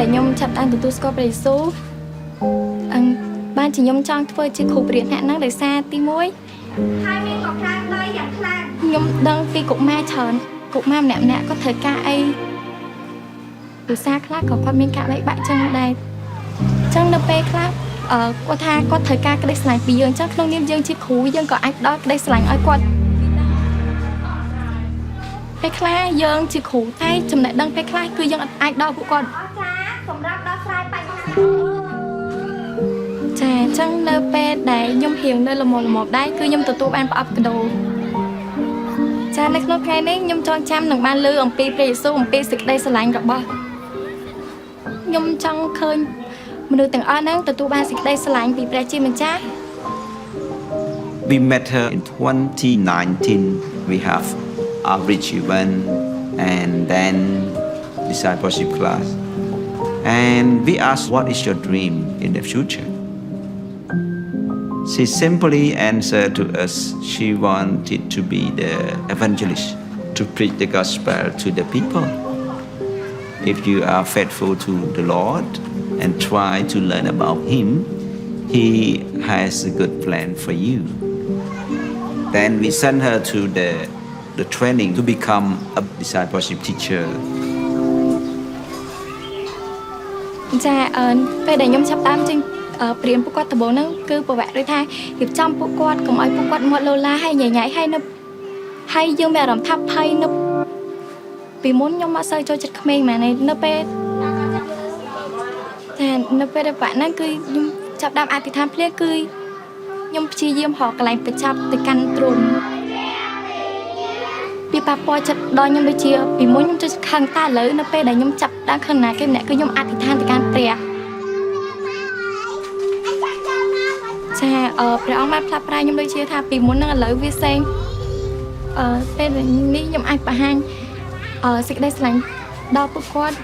ដែលខ្ញុំចាប់តាមទទួលស្គាល់ព្រះយេស៊ូវបានជាខ្ញុំចង់ធ្វើជាគ្រូបរិញ្ញាបត្រហ្នឹងដោយសារទី1ហើយមានក៏ខ្លាំងដែរយ៉ាងខ្លាំងខ្ញុំដឹងពីកុមារច្រើនកុមារម្នាក់ៗគាត់ត្រូវការអីភាសាខ្លះក៏គាត់មានការបែកបាក់ចឹងដែរចឹងនៅពេលខ្លះគាត់ថាគាត់ត្រូវការក្តីស្រឡាញ់ពីយើងចឹងក្នុងនាមយើងជាគ្រូយើងក៏អាចផ្ដល់ក្តីស្រឡាញ់ឲ្យគាត់ពេលខ្លះយើងជាគ្រូតែចំណេះដឹងពេលខ្លះគឺយើងអាចដល់ពួកគាត់សម្រាប់ដោះស្រាយបញ្ហាចាអញ្ចឹងនៅពេលដែលខ្ញុំរៀងនៅល្មមដែរគឺខ្ញុំទទួលបានប្រអប់កដោចានៅក្នុងថ្ងៃនេះខ្ញុំចងចាំនឹងបានលើអំពីព្រះយេស៊ូវអំពីសេចក្តីស្រឡាញ់របស់ខ្ញុំចង់ឃើញមនុស្សទាំងអស់ហ្នឹងទទួលបានសេចក្តីស្រឡាញ់ពីព្រះជាម្ចាស់ We met her in 2019. We have outreach event and then discipleship class. And we asked, what is your dream in the future? She simply answered to us, she wanted to be the evangelist, to preach the gospel to the people. If you are faithful to the Lord and try to learn about Him, He has a good plan for you. Then we sent her to the training to become a discipleship teacher. ចាពេលដែលខ្ញុំចាប់តាមចេញព្រានពួកគាត់ដំបូងហ្នឹងគឺប្រវត្តិដូចថារៀបចំពួកគាត់កុំឲ្យពួកគាត់មាត់លោឡាហើយញ៉ៃហើយនៅហើយយើងមានអារម្មណ៍ថាភ័យនៅពីមុនខ្ញុំអត់សូវចូលចិត្តក្មេងមែននៅពេលតែនៅពេលដែលបាក់ហ្នឹងគឺខ្ញុំចាប់តាមអធិដ្ឋានភ្លាមគឺខ្ញុំព្យាយាមរកកន្លែងប្រចាំទៅកាន់ទ្រង់ពីប៉ះពាល់ចិត្តដល់ខ្ញុំដូចជាពីមុនខ្ញុំចូលខឹងតែឥឡូវនៅពេលដែលខ្ញុំចាប់តាមខឹងណាគេម្នាក់គឺខ្ញុំអធិដ្ឋានទៅកាន់ព្រះចាព្រះអង្គបានផ្លាស់ប្រែខ្ញុំដូចជាថាពីមុននឹងឥឡូវវាផ្សេងពេលនេះខ្ញុំអាចបង្ហាញសេចក្តីស្រឡាញ់ដល់ពួកគាត់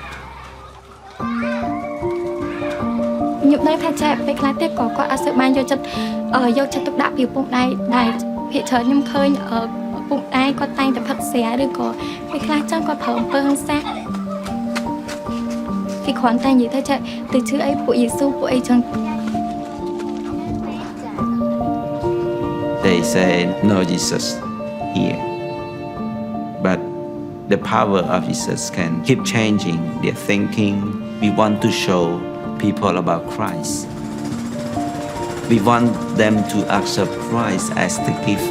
ខ្ញុំដឹងថាចាពេលខ្លះទៀតក៏គាត់អត់សូវបានយកចិត្តទុកដាក់ពីឪពុកម្ដាយដែរភាគច្រើនខ្ញុំឃើញឪពុកម្ដាយគាត់តែងតែផឹកស្រាឬក៏ពេលខ្លះចឹងគាត់ប្រើអំពើហិង្សាគេគ្រាន់តែនិយាយថាចាទៅជឿអីពួកយេស៊ូវពួកអីចឹងThey say no Jesus here, but the power of Jesus can keep changing their thinking. We want to show people about Christ. We want them to accept Christ as the gift.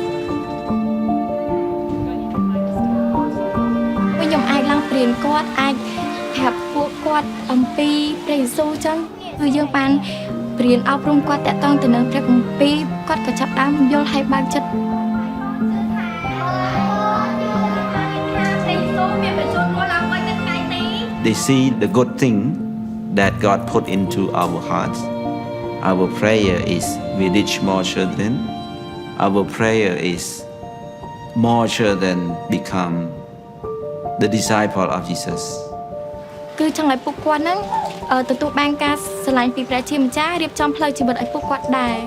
ខ្ញុំអាចឡើងព្រានគាត់អាចប្រាប់ពួកគាត់អំពីព្រះយេស៊ូវចឹងគឺយើងបានព្រានអប់រំគាត់តាក់ទងទៅនឹងព្រះគម្ពីរគាត់ក៏ចាប់ដើមយល់ហើយបើកចិត្ត They see the good thing that God put into our hearts. Our prayer is we reach more children. Our prayer is more children become the disciple of Jesus. គឺចង់ឲ្យពួកគាត់ហ្នឹងទទួលបានការស្រឡាញ់ពីព្រះជាម្ចាស់រៀបចំផ្លូវជីវិតឲ្យពួកគាត់ដែរ